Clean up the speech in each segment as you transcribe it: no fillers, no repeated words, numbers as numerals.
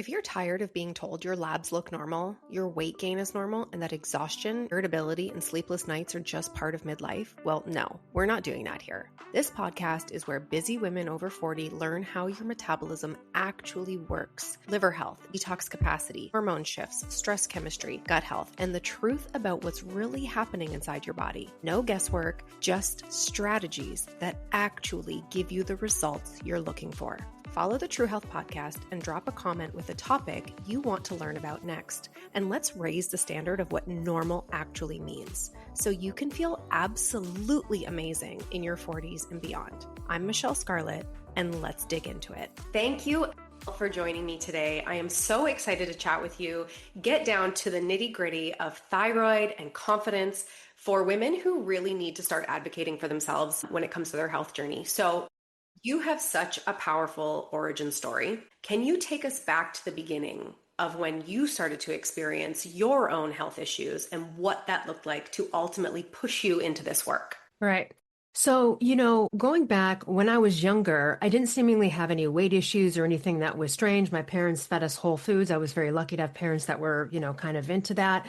If you're tired of being told your labs look normal, your weight gain is normal, and that exhaustion, irritability, and sleepless nights are just part of midlife, well, no, we're not doing that here. This podcast is where busy women over 40 learn how your metabolism actually works. Liver health, detox capacity, hormone shifts, stress chemistry, gut health, and the truth about what's really happening inside your body. No guesswork, just strategies that actually give you the results you're looking for. Follow the True Health Podcast and drop a comment with a topic you want to learn about next. And let's raise the standard of what normal actually means so you can feel absolutely amazing in your 40s and beyond. I'm Michelle Scarlett, and let's dig into it. Thank you for joining me today. I am so excited to chat with you, get down to the nitty-gritty of thyroid and confidence for women who really need to start advocating for themselves when it comes to their health journey. So you have such a powerful origin story. Can you take us back to the beginning of when you started to experience your own health issues and what that looked like to ultimately push you into this work? Right. So, going back when I was younger, I didn't seemingly have any weight issues or anything that was strange. My parents fed us whole foods. I was very lucky to have parents that were, kind of into that.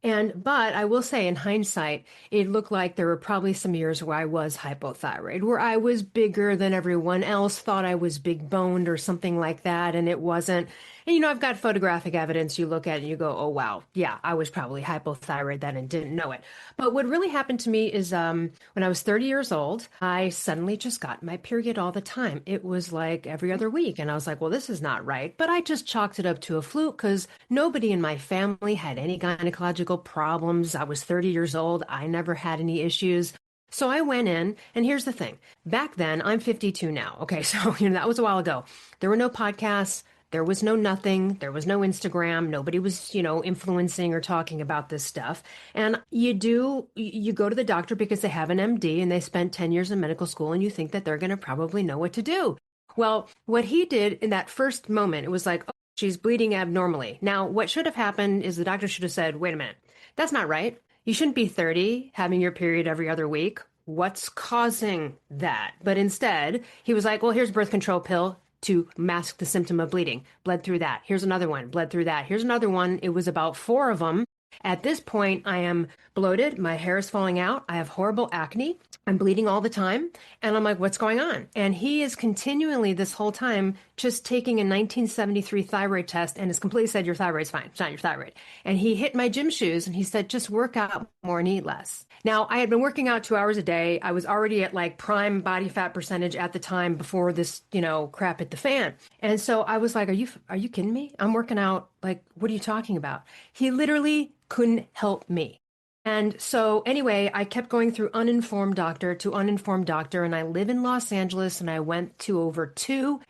But I will say in hindsight, it looked like there were probably some years where I was hypothyroid, where I was bigger than everyone else, thought I was big boned or something like that. And it wasn't. And, I've got photographic evidence. You look at it and you go, oh, wow, yeah, I was probably hypothyroid then and didn't know it. But what really happened to me is when I was 30 years old, I suddenly just got my period all the time. It was like every other week. And I was like, well, this is not right. But I just chalked it up to a fluke because nobody in my family had any gynecological problems. I was 30 years old. I never had any issues. So I went in, and here's the thing. Back then, I'm 52 now. Okay, so that was a while ago. There were no podcasts. There was no nothing. There was no Instagram. Nobody was, influencing or talking about this stuff. And you go to the doctor because they have an MD and they spent 10 years in medical school and you think that they're going to probably know what to do. Well, what he did in that first moment, it was like, oh, she's bleeding abnormally. Now, what should have happened is the doctor should have said, wait a minute, that's not right. You shouldn't be 30 having your period every other week. What's causing that? But instead, he was like, well, here's a birth control pill to mask the symptom of bleeding. Bled through that. Here's another one. Bled through that. Here's another one. It was about 4 of them. At this point, I am bloated. My hair is falling out. I have horrible acne. I'm bleeding all the time. And I'm like, what's going on? And he is continually this whole time just taking a 1973 thyroid test and has completely said, your thyroid's fine. It's not your thyroid. And he hit my gym shoes and he said, just work out more and eat less. Now, I had been working out 2 hours a day. I was already at like prime body fat percentage at the time before this, crap hit the fan. And so I was like, are you kidding me? I'm working out. Like, what are you talking about? He literally couldn't help me. And so anyway, I kept going through uninformed doctor to uninformed doctor, and I live in Los Angeles, and I went to over 24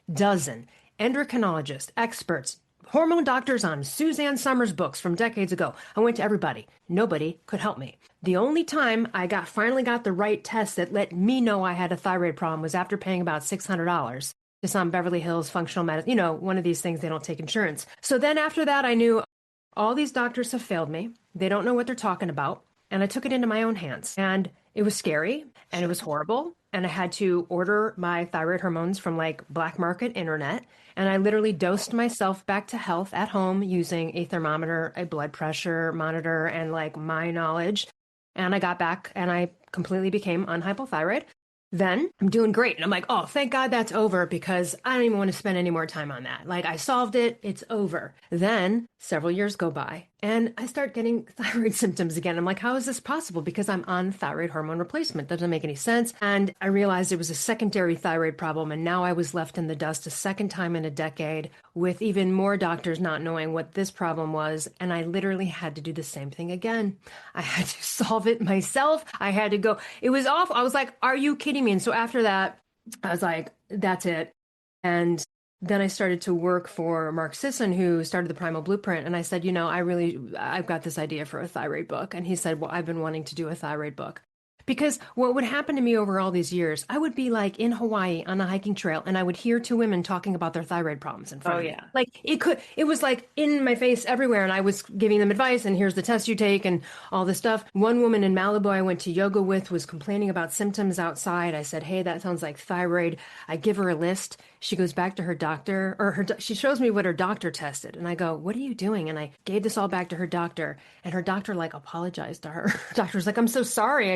endocrinologists, experts, hormone doctors on Suzanne Summers' books from decades ago. I went to everybody. Nobody could help me. The only time I finally got the right test that let me know I had a thyroid problem was after paying about $600 to some Beverly Hills functional medicine, one of these things, they don't take insurance. So then after that, I knew all these doctors have failed me. They don't know what they're talking about. And I took it into my own hands. And it was scary and it was horrible. And I had to order my thyroid hormones from like black market internet. And I literally dosed myself back to health at home using a thermometer, a blood pressure monitor, and like my knowledge. And I got back and I completely became unhypothyroid. Then I'm doing great. And I'm like, oh, thank God that's over because I don't even want to spend any more time on that. Like I solved it. It's over. Then several years go by and I start getting thyroid symptoms again. I'm like, how is this possible? Because I'm on thyroid hormone replacement. Doesn't make any sense. And I realized it was a secondary thyroid problem. And now I was left in the dust a second time in a decade with even more doctors not knowing what this problem was. And I literally had to do the same thing again. I had to solve it myself. I had to go. It was awful. I was like, are you kidding me? And so after that, I was like, that's it. And then I started to work for Mark Sisson, who started the Primal Blueprint. And I said, I've got this idea for a thyroid book. And he said, well, I've been wanting to do a thyroid book Because what would happen to me over all these years, I would be like in Hawaii on a hiking trail and I would hear two women talking about their thyroid problems in front Oh of me. yeah. Like it was like in my face everywhere. And I was giving them advice and here's the test you take and all this stuff. One woman in Malibu I went to yoga with was complaining about symptoms outside. I said, hey, that sounds like thyroid. I give her a list. She goes back to her doctor she shows me what her doctor tested. And I go, what are you doing? And I gave this all back to her doctor and her doctor like apologized to her. Her doctor was like, I'm so sorry.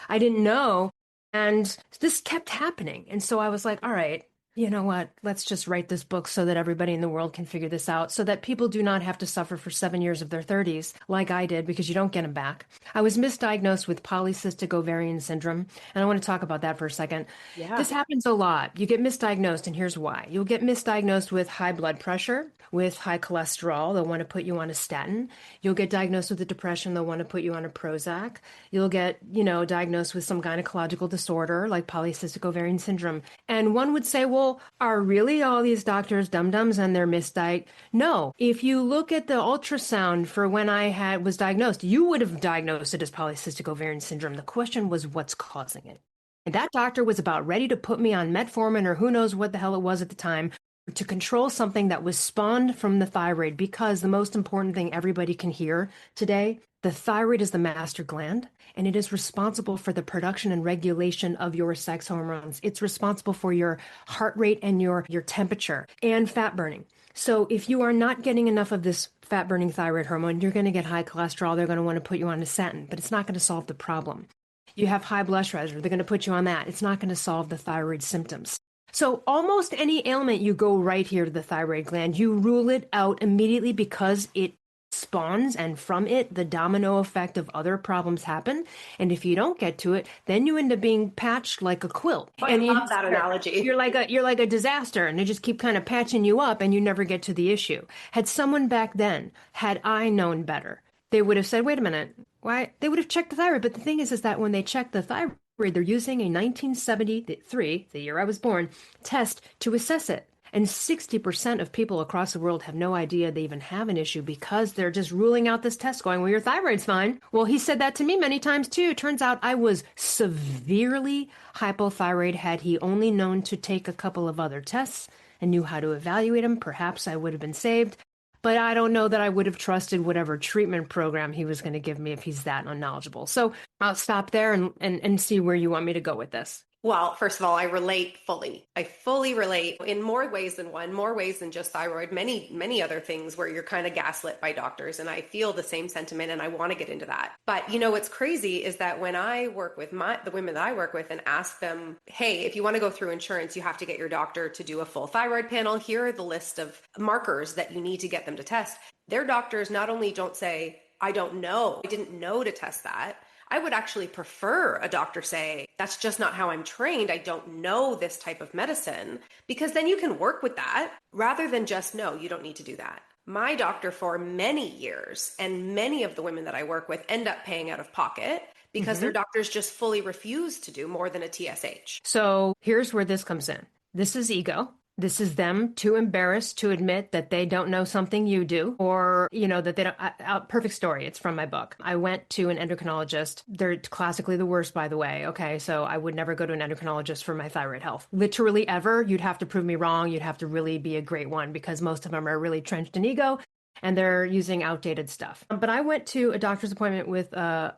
I didn't know. And this kept happening. And so I was like, all right, you know what? Let's just write this book so that everybody in the world can figure this out, so that people do not have to suffer for 7 years of their 30s like I did, because you don't get them back. I was misdiagnosed with polycystic ovarian syndrome, and I want to talk about that for a second. Yeah. This happens a lot. You get misdiagnosed, and here's why. You'll get misdiagnosed with high blood pressure, with high cholesterol. They'll want to put you on a statin. You'll get diagnosed with a depression. They'll want to put you on a Prozac. You'll get, diagnosed with some gynecological disorder like polycystic ovarian syndrome. And one would say, well, are really all these doctors dum-dums and they're misdiagnosed? No. If you look at the ultrasound for when I was diagnosed, you would have diagnosed it as polycystic ovarian syndrome. The question was, what's causing it? And that doctor was about ready to put me on metformin or who knows what the hell it was at the time to control something that was spawned from the thyroid, because the most important thing everybody can hear today, the thyroid is the master gland, and it is responsible for the production and regulation of your sex hormones. It's responsible for your heart rate and your temperature and fat burning. So if you are not getting enough of this fat burning thyroid hormone, you're going to get high cholesterol. They're going to want to put you on a statin, but it's not going to solve the problem. You have high blood pressure. They're going to put you on that. It's not going to solve the thyroid symptoms. So almost any ailment, you go right here to the thyroid gland. You rule it out immediately because it spawns, and from it, the domino effect of other problems happen. And if you don't get to it, then you end up being patched like a quilt. I And love that analogy. you're like a disaster, and they just keep kind of patching you up, and you never get to the issue. Had someone back then, had I known better, they would have said, wait a minute, why? They would have checked the thyroid. But the thing is that when they check the thyroid, they're using a 1973, the year I was born, test to assess it. And 60% of people across the world have no idea they even have an issue because they're just ruling out this test going, well, your thyroid's fine. Well, he said that to me many times too. Turns out I was severely hypothyroid. Had he only known to take a couple of other tests and knew how to evaluate them, perhaps I would have been saved. But I don't know that I would have trusted whatever treatment program he was going to give me if he's that unknowledgeable. So I'll stop there and see where you want me to go with this. Well, first of all, I relate fully. I fully relate in more ways than one, more ways than just thyroid, many other things where you're kind of gaslit by doctors. And I feel the same sentiment and I want to get into that. But what's crazy is that when I work with the women that I work with and ask them, hey, if you want to go through insurance, you have to get your doctor to do a full thyroid panel. Here are the list of markers that you need to get them to test. Their doctors not only don't say, I don't know, I didn't know to test that. I would actually prefer a doctor say, that's just not how I'm trained. I don't know this type of medicine, because then you can work with that rather than just, no, you don't need to do that. My doctor for many years, and many of the women that I work with end up paying out of pocket because their doctors just fully refuse to do more than a TSH. So here's where this comes in. This is ego. This is them too embarrassed to admit that they don't know something you do, or, that they don't. Perfect story. It's from my book. I went to an endocrinologist. They're classically the worst, by the way. Okay. So I would never go to an endocrinologist for my thyroid health. Literally ever. You'd have to prove me wrong. You'd have to really be a great one, because most of them are really trenched in ego and they're using outdated stuff. But I went to a doctor's appointment with a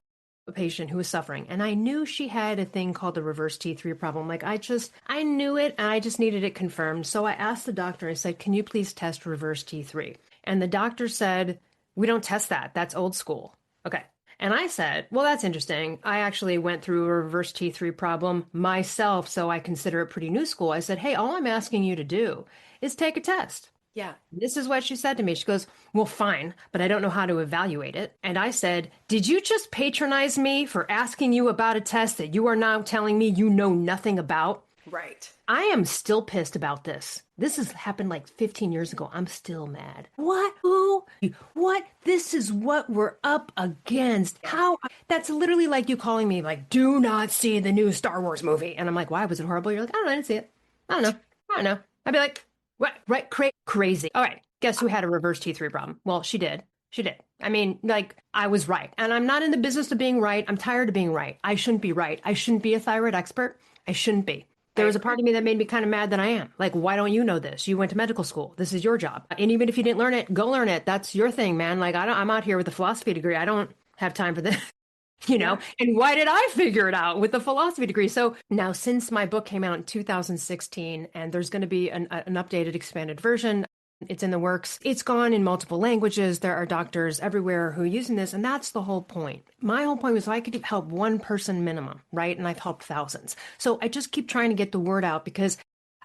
patient who was suffering, and I knew she had a thing called the reverse T3 problem. Like I knew it, and I just needed it confirmed. So I asked the doctor, I said, can you please test reverse T3? And the doctor said, we don't test that. That's old school. Okay. And I said, well, that's interesting. I actually went through a reverse T3 problem myself, so I consider it pretty new school. I said, hey, all I'm asking you to do is take a test. Yeah. This is what she said to me. She goes, well, fine, but I don't know how to evaluate it. And I said, did you just patronize me for asking you about a test that you are now telling me you know nothing about? Right. I am still pissed about this. This has happened like 15 years ago. I'm still mad. What? Who? What? This is what we're up against. How? That's literally like you calling me like, do not see the new Star Wars movie. And I'm like, why? Was it horrible? You're like, I don't know. I didn't see it. I don't know. I'd be like, what? Right? Crazy. All right. Guess who had a reverse T3 problem? Well, she did. She did. I mean, like, I was right. And I'm not in the business of being right. I'm tired of being right. I shouldn't be right. I shouldn't be a thyroid expert. I shouldn't be. I There was a agree. part of me that made me kind of mad that I am. Like, why don't you know this? You went to medical school. This is your job. And even if you didn't learn it, go learn it. That's your thing, man. Like, I'm out here with a philosophy degree. I don't have time for this. Yeah. And why did I figure it out with the philosophy degree? So now, since my book came out in 2016, and there's going to be an updated, expanded version, it's in the works. It's gone in multiple languages. There are doctors everywhere who are using this, and that's the whole point. My whole point was I could help one person minimum, right? And I've helped thousands. So I just keep trying to get the word out because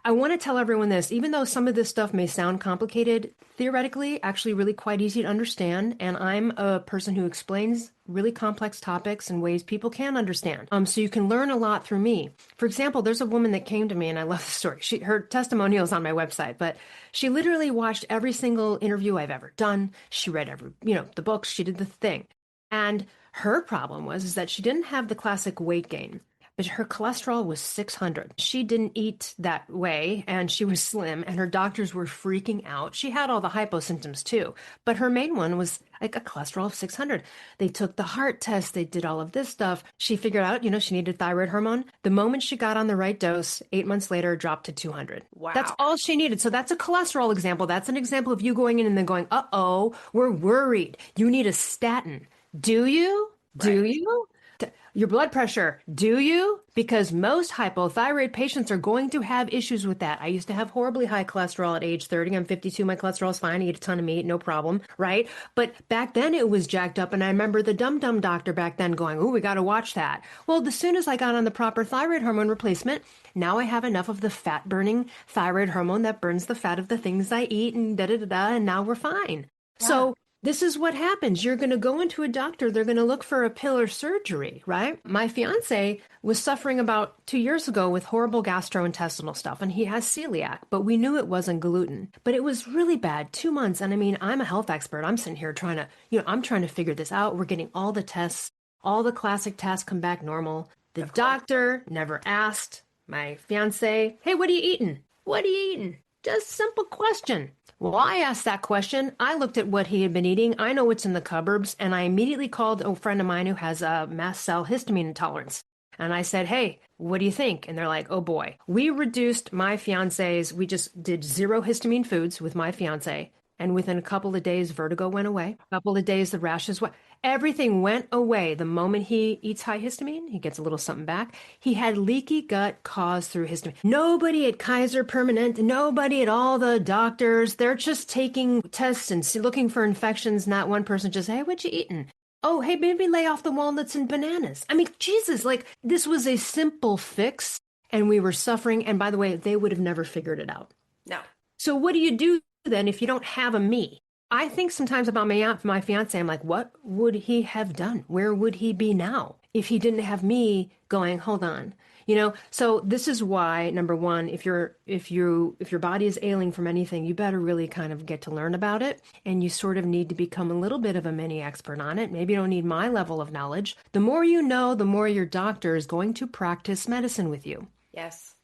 I want to tell everyone this, even though some of this stuff may sound complicated, theoretically, actually really quite easy to understand. And I'm a person who explains really complex topics in ways people can understand. So you can learn a lot through me. For example, there's a woman that came to me, and I love the story. Her testimonial is on my website, but she literally watched every single interview I've ever done. She read the books, she did the thing. And her problem is that she didn't have the classic weight gain, but her cholesterol was 600. She didn't eat that way and she was slim and her doctors were freaking out. She had all the hypo symptoms too, but her main one was like a cholesterol of 600. They took the heart test. They did all of this stuff. She figured out, she needed thyroid hormone. The moment she got on the right dose, 8 months later, dropped to 200. That's Wow. all she needed. So that's a cholesterol example. That's an example of you going in and then going, uh-oh, we're worried. You need a statin. Do you? Right. Do you? Your blood pressure, do you? Because most hypothyroid patients are going to have issues with that. I used to have horribly high cholesterol at age 30. I'm 52. My cholesterol is fine. I eat a ton of meat, no problem, right? But back then it was jacked up. And I remember the dum-dum doctor back then going, oh, we got to watch that. Well, as soon as I got on the proper thyroid hormone replacement, now I have enough of the fat-burning thyroid hormone that burns the fat of the things I eat and da-da-da-da, and now we're fine. Yeah. So this is what happens. You're going to go into a doctor. They're going to look for a pill or surgery, right? My fiance was suffering about 2 years ago with horrible gastrointestinal stuff, and he has celiac, but we knew it wasn't gluten. But it was really bad, 2 months. And I mean, I'm a health expert. I'm sitting here trying to, I'm trying to figure this out. We're getting all the tests, all the classic tests come back normal. The Of course. doctor never asked my fiance, hey, what are you eating? What are you eating? Just simple question. Well, I asked that question. I looked at what he had been eating. I know what's in the cupboards, and I immediately called a friend of mine who has a mast cell histamine intolerance. And I said, hey, what do you think? And they're like, oh boy. We reduced my fiance's, we just did 0 histamine foods with my fiance. And within a couple of days, vertigo went away. A couple of days, the rashes went. Everything went away. The moment he eats high histamine, he gets a little something back. He had leaky gut caused through histamine. Nobody at Kaiser Permanente, nobody at all the doctors, they're just taking tests and looking for infections. Not one person just, hey, what you eating? Oh, hey, maybe lay off the walnuts and bananas. I mean, Jesus, like this was a simple fix and we were suffering. And by the way, they would have never figured it out. No. So what do you do then if you don't have a me? I think sometimes about my fiance. I'm like, what would he have done? Where would he be now if he didn't have me going, hold on, So this is why, number one, if your body is ailing from anything, you better really kind of get to learn about it. And you sort of need to become a little bit of a mini expert on it. Maybe you don't need my level of knowledge. The more you know, the more your doctor is going to practice medicine with you. Yes.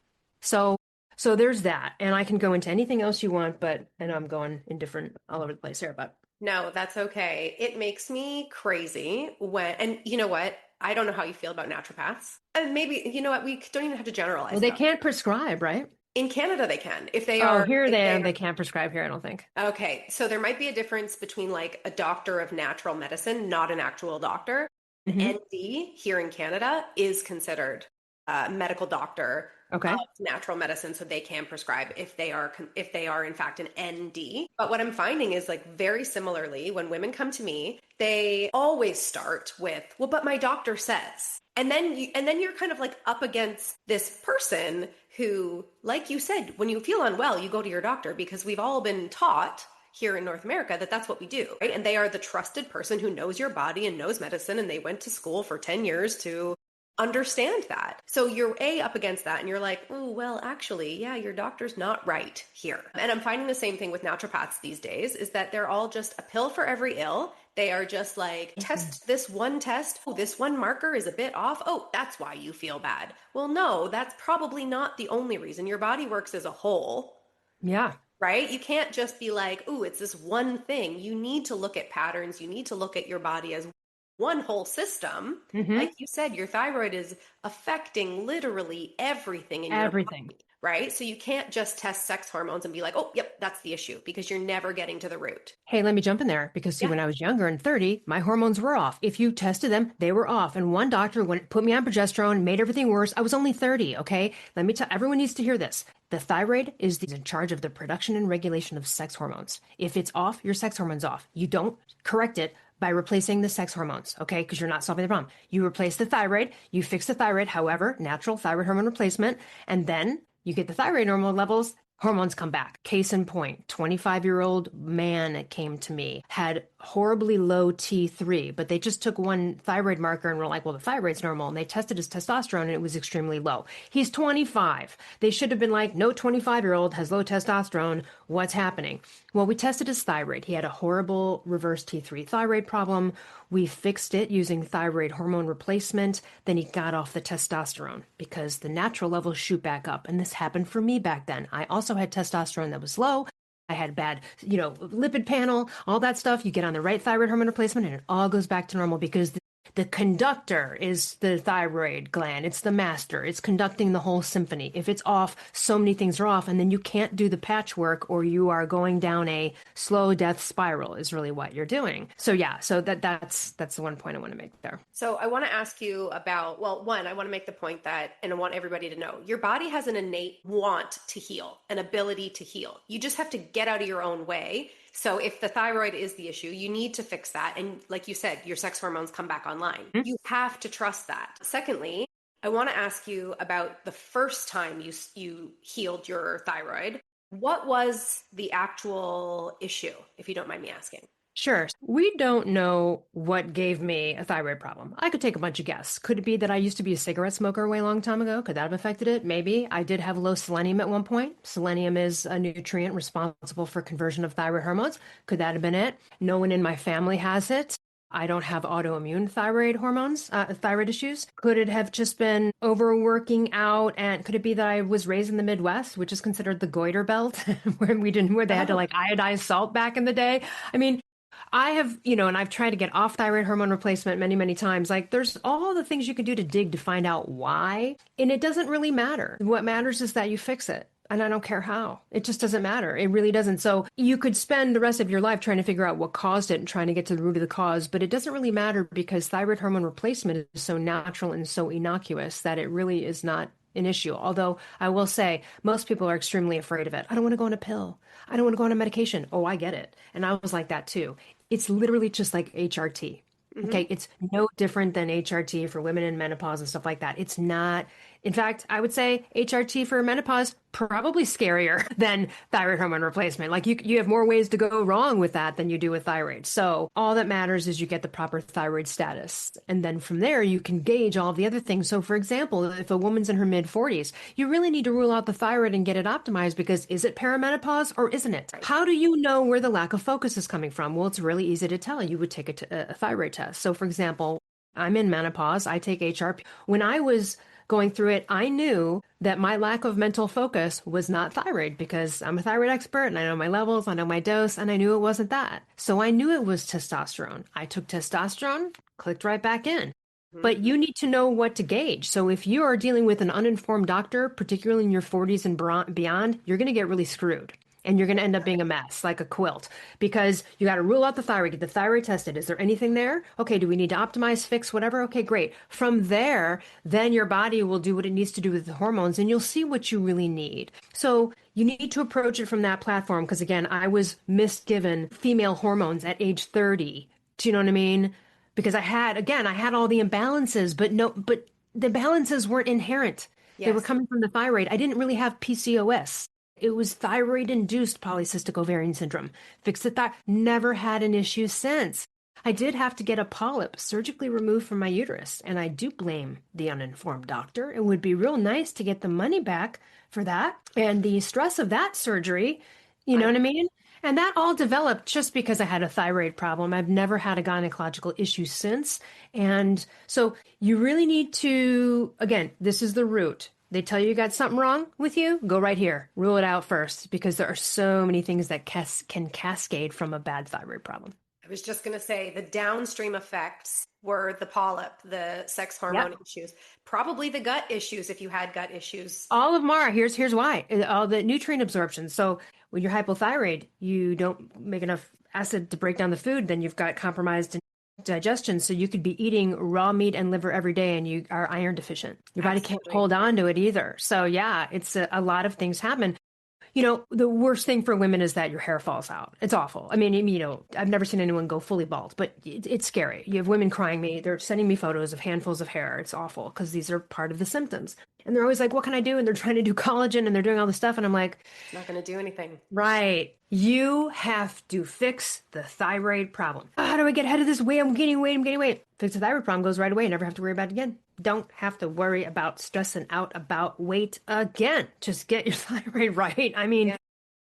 So there's that. And I can go into anything else you want, but I know I'm going in different all over the place here, but No, that's okay. It makes me crazy and you know what? I don't know how you feel about naturopaths. And maybe, you know what? We don't even have to generalize well, they about it. can't prescribe, right? In Canada, they can. If they Oh, are, here if they they can't prescribe here, I don't think. okay. So there might be a difference between like a doctor of natural medicine, not an actual doctor. An Hmm. ND here in Canada is considered a medical doctor Okay. of natural medicine, so they can prescribe if they are in fact an ND. But what I'm finding is like very similarly, when women come to me, they always start with, "Well, but my doctor says." And then you're kind of like up against this person who, like you said, when you feel unwell, you go to your doctor because we've all been taught here in North America that that's what we do, right? And they are the trusted person who knows your body and knows medicine, and they went to school for 10 years to understand that. So you're up against that and you're like, oh, well, actually, yeah, your doctor's not right here. And I'm finding the same thing with naturopaths these days is that they're all just a pill for every ill. They are just like, test this one test. Oh, this one marker is a bit off. Oh, that's why you feel bad. Well, no, that's probably not the only reason. Your body works as a whole. Yeah. right? You can't just be like, ooh, it's this one thing. You need to look at patterns. You need to look at your body as one whole system. Hmm. Like you said, your thyroid is affecting literally everything in your Everything. body, right? So you can't just test sex hormones and be like, oh, yep, that's the issue, because you're never getting to the root. Hey, let me jump in there because see, Yeah. when I was younger and 30, my hormones were off. If you tested them, they were off. And one doctor went put me on progesterone, made everything worse. I was only 30, okay? Let me tell everyone needs to hear this. The thyroid is in charge of the production and regulation of sex hormones. If it's off, your sex hormone's off. You don't correct it by replacing the sex hormones, okay? Because you're not solving the problem. You replace the thyroid, you fix the thyroid, however, natural thyroid hormone replacement, and then you get the thyroid normal levels. Hormones come back. Case in point, 25-year-old man came to me, had horribly low T3, but they just took one thyroid marker and were like, well, the thyroid's normal. And they tested his testosterone and it was extremely low. He's 25. They should have been like, no 25-year-old has low testosterone. What's happening? Well, we tested his thyroid. He had a horrible reverse T3 thyroid problem. We fixed it using thyroid hormone replacement. Then he got off the testosterone because the natural levels shoot back up. And this happened for me back then. I also had testosterone that was low. I had bad, lipid panel, all that stuff. You get on the right thyroid hormone replacement and it all goes back to normal because the conductor is the thyroid gland. It's the master. It's conducting the whole symphony. If it's off, so many things are off, and then you can't do the patchwork or you are going down a slow death spiral is really what you're doing. So yeah, so that's the one point I want to make there. So I want to ask you about, well, one, I want to make the point that, and I want everybody to know, your body has an innate want to heal, an ability to heal. You just have to get out of your own way. So if the thyroid is the issue, you need to fix that. And like you said, your sex hormones come back online. Mm-hmm. You have to trust that. Secondly, I want to ask you about the first time you healed your thyroid. What was the actual issue, if you don't mind me asking? Sure. We don't know what gave me a thyroid problem. I could take a bunch of guesses. Could it be that I used to be a cigarette smoker a way long time ago? Could that have affected it? Maybe. I did have low selenium at one point. Selenium is a nutrient responsible for conversion of thyroid hormones. Could that have been it? No one in my family has it. I don't have autoimmune thyroid issues. Could it have just been overworking out? And could it be that I was raised in the Midwest, which is considered the goiter belt, where they had to like iodize salt back in the day? I mean, I have, and I've tried to get off thyroid hormone replacement many, many times. Like there's all the things you can do to dig to find out why. And it doesn't really matter. What matters is that you fix it. And I don't care how. It just doesn't matter. It really doesn't. So you could spend the rest of your life trying to figure out what caused it and trying to get to the root of the cause, but it doesn't really matter because thyroid hormone replacement is so natural and so innocuous that it really is not an issue. Although I will say most people are extremely afraid of it. I don't want to go on a pill. I don't want to go on a medication. Oh, I get it. And I was like that too. It's literally just like HRT. Okay. It's no different than HRT for women in menopause and stuff like that. It's not. In fact, I would say HRT for menopause probably scarier than thyroid hormone replacement. Like you have more ways to go wrong with that than you do with thyroid. So all that matters is you get the proper thyroid status. And then from there, you can gauge all of the other things. So for example, if a woman's in her mid 40s, you really need to rule out the thyroid and get it optimized because is it perimenopause or isn't it? How do you know where the lack of focus is coming from? Well, it's really easy to tell. You would take a thyroid test. So for example, I'm in menopause. I take HRP. When I was going through it, I knew that my lack of mental focus was not thyroid because I'm a thyroid expert and I know my levels, I know my dose, and I knew it wasn't that. So I knew it was testosterone. I took testosterone, clicked right back in. But you need to know what to gauge. So if you are dealing with an uninformed doctor, particularly in your 40s and beyond, you're going to get really screwed. And you're going to end up being a mess, like a quilt, because you got to rule out the thyroid, get the thyroid tested. Is there anything there? Okay, do we need to optimize, fix, whatever? Okay, great. From there, then your body will do what it needs to do with the hormones, and you'll see what you really need. So you need to approach it from that platform, because again, I was misgiven female hormones at age 30. Do you know what I mean? Because I had all the imbalances, but the balances weren't inherent. Yes. They were coming from the thyroid. I didn't really have PCOS. It was thyroid-induced polycystic ovarian syndrome. Fixed the thyroid. Never had an issue since. I did have to get a polyp surgically removed from my uterus, and I do blame the uninformed doctor. It would be real nice to get the money back for that and the stress of that surgery. You know what I mean? And that all developed just because I had a thyroid problem. I've never had a gynecological issue since. And so you really need to, again, this is the root. They tell you got something wrong with you, go right here. Rule it out first because there are so many things that can cascade from a bad thyroid problem. I was just going to say the downstream effects were the polyp, the sex hormone Yep. issues, probably the gut issues if you had gut issues. All of them are. Here's why. All the nutrient absorption. So when you're hypothyroid, you don't make enough acid to break down the food, then you've got compromised digestion. So you could be eating raw meat and liver every day and you are iron deficient. Your body can't Absolutely. hold on to it either. So yeah, it's a lot of things happen. You know, the worst thing for women is that your hair falls out. It's awful. I mean, you know, I've never seen anyone go fully bald, but it's scary. You have women crying me. They're sending me photos of handfuls of hair. It's awful because these are part of the symptoms. And they're always like, what can I do? And they're trying to do collagen and they're doing all this stuff. And I'm like, It's not going to do anything. right. You have to fix the thyroid problem. How do I get ahead of this weight? I'm gaining weight. Fix the thyroid problem, goes right away. Never have to worry about it again. Don't have to worry about stressing out about weight again. Just get your thyroid right. I mean,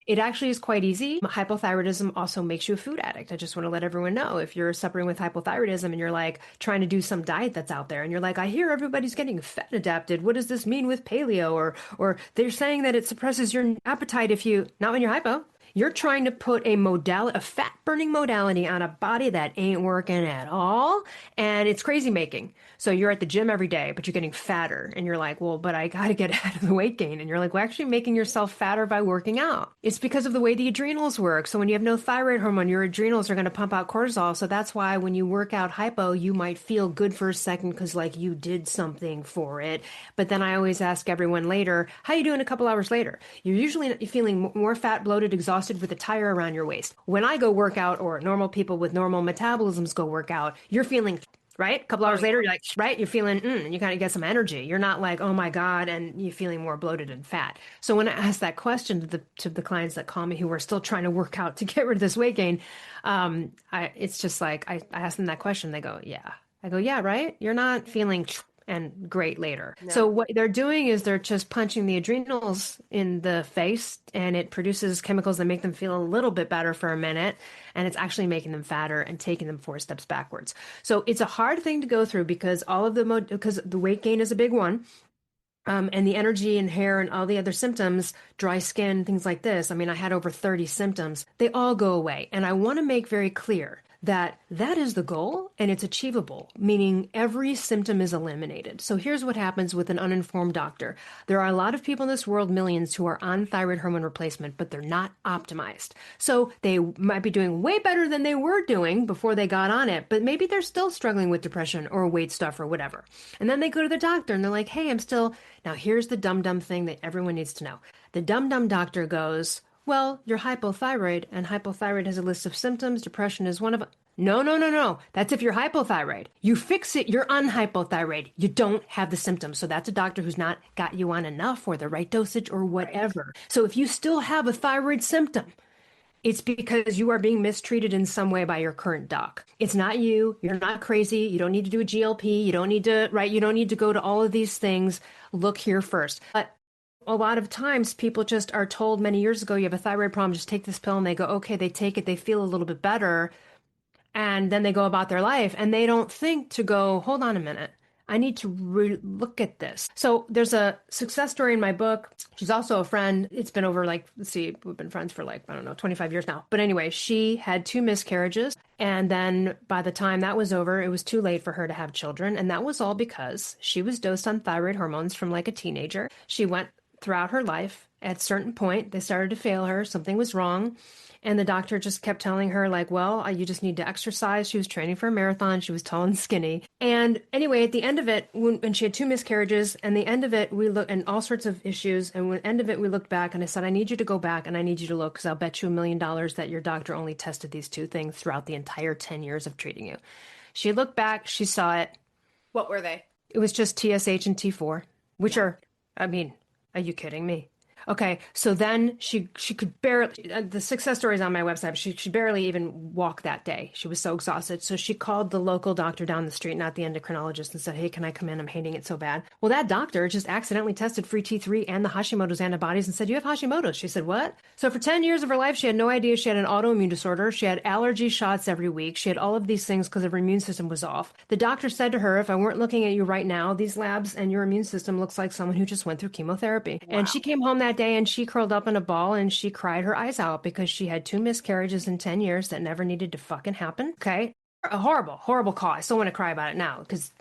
it actually is quite easy. Hypothyroidism also makes you a food addict. I just want to let everyone know if you're suffering with hypothyroidism and you're like trying to do some diet that's out there and you're like, I hear everybody's getting fat adapted. What does this mean with paleo? Or they're saying that it suppresses your appetite if you, not when you're hypo. You're trying to put a fat burning modality on a body that ain't working at all. And it's crazy making. So you're at the gym every day, but you're getting fatter. And you're like, well, but I got to get out of the weight gain. And you're like, well, actually making yourself fatter by working out. It's because of the way the adrenals work. So when you have no thyroid hormone, your adrenals are going to pump out cortisol. So that's why when you work out hypo, you might feel good for a second because like you did something for it. But then I always ask everyone later, how you doing a couple hours later? You're usually feeling more fat, bloated, exhausted with a tire around your waist. When I go work out or normal people with normal metabolisms go work out, you're feeling right? A couple hours later, you're like, right? You're feeling, and you kind of get some energy. You're not like, oh my God, and you're feeling more bloated and fat. So when I ask that question to the clients that call me who are still trying to work out to get rid of this weight gain, it's just like, I ask them that question. They go, yeah. I go, yeah, right? You're not feeling and great later. No. So what they're doing is they're just punching the adrenals in the face and it produces chemicals that make them feel a little bit better for a minute. And it's actually making them fatter and taking them 4 steps backwards. So it's a hard thing to go through because because the weight gain is a big one. And the energy and hair and all the other symptoms, dry skin, things like this. I mean, I had over 30 symptoms. They all go away. And I want to make very clear that is the goal and it's achievable, meaning every symptom is eliminated. So here's what happens with an uninformed doctor. There are a lot of people in this world, millions, who are on thyroid hormone replacement, but they're not optimized. So they might be doing way better than they were doing before they got on it, but maybe they're still struggling with depression or weight stuff or whatever. And then they go to the doctor and they're like, hey, now here's the dumb thing that everyone needs to know. The dumb doctor goes, well, you're hypothyroid, and hypothyroid has a list of symptoms. Depression is one of them. No. That's if you're hypothyroid. You fix it, you're unhypothyroid. You don't have the symptoms. So that's a doctor who's not got you on enough or the right dosage or whatever. Right. So if you still have a thyroid symptom, it's because you are being mistreated in some way by your current doc. It's not you. You're not crazy. You don't need to do a GLP. You don't need to go to all of these things. Look here first. But a lot of times people just are told many years ago, you have a thyroid problem, just take this pill, and they go, okay, they take it, they feel a little bit better, and then they go about their life, and they don't think to go, hold on a minute, I need to look at this. So there's a success story in my book. She's also a friend. It's been over we've been friends for 25 years now. But anyway, she had 2 miscarriages. And then by the time that was over, it was too late for her to have children. And that was all because she was dosed on thyroid hormones from like a teenager. She went throughout her life. At a certain point, they started to fail her. Something was wrong. And the doctor just kept telling her, like, well, you just need to exercise. She was training for a marathon. She was tall and skinny. And anyway, at the end of it, when she had 2 miscarriages, and the end of it, we looked, and all sorts of issues. And when the end of it, we looked back and I said, I need you to go back and I need you to look, because I'll bet you $1 million that your doctor only tested these 2 things throughout the entire 10 years of treating you. She looked back. She saw it. What were they? It was just TSH and T4, which are you kidding me? Okay, so then she could barely, the success story is on my website. She barely even walked that day. She was so exhausted. So she called the local doctor down the street, not the endocrinologist, and said, "Hey, can I come in? I'm hating it so bad." Well, that doctor just accidentally tested free T3 and the Hashimoto's antibodies and said, "You have Hashimoto's." She said, "What?" So for 10 years of her life, she had no idea she had an autoimmune disorder. She had allergy shots every week. She had all of these things because her immune system was off. The doctor said to her, "If I weren't looking at you right now, these labs and your immune system looks like someone who just went through chemotherapy." And Wow. she came home that day and she curled up in a ball and she cried her eyes out because she had 2 miscarriages in 10 years that never needed to fucking happen. Okay. A horrible, horrible call. I still want to cry about it now because,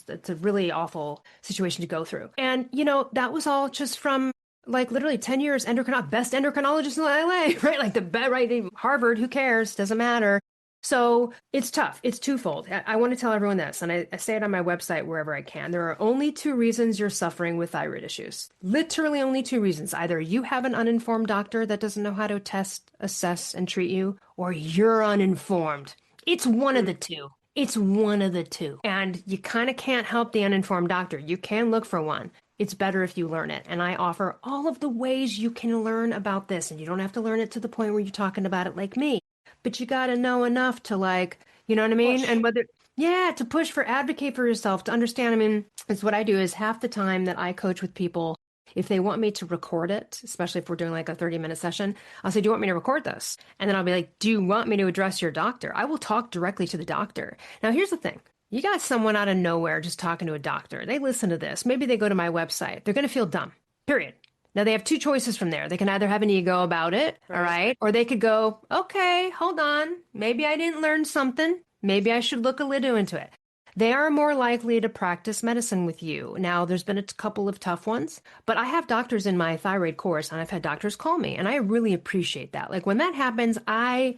it's a really awful situation to go through. And, that was all just from like literally 10 years best endocrinologist in LA, right? Like the best, right? Harvard, who cares? Doesn't matter. So it's tough. It's twofold. I want to tell everyone this, and I say it on my website wherever I can. There are only 2 reasons you're suffering with thyroid issues. Literally only 2 reasons. Either you have an uninformed doctor that doesn't know how to test, assess, and treat you, or you're uninformed. It's one of the two. It's one of the two. And you kind of can't help the uninformed doctor. You can look for one. It's better if you learn it. And I offer all of the ways you can learn about this. And you don't have to learn it to the point where you're talking about it like me. But you got to know enough to like, you know what I mean? Push. And whether, yeah, to push for, advocate for yourself, to understand. I mean, it's what I do is half the time that I coach with people, if they want me to record it, especially if we're doing like a 30-minute session, I'll say, "Do you want me to record this?" And then I'll be like, "Do you want me to address your doctor?" I will talk directly to the doctor. Now, here's the thing. You got someone out of nowhere just talking to a doctor. They listen to this. Maybe they go to my website. They're going to feel dumb, period. Now they have 2 choices from there. They can either have an ego about it, all Right. right, or they could go, "Okay, hold on. Maybe I didn't learn something. Maybe I should look a little into it." They are more likely to practice medicine with you. Now, there's been a couple of tough ones, but I have doctors in my thyroid course, and I've had doctors call me, and I really appreciate that. Like when that happens, I'm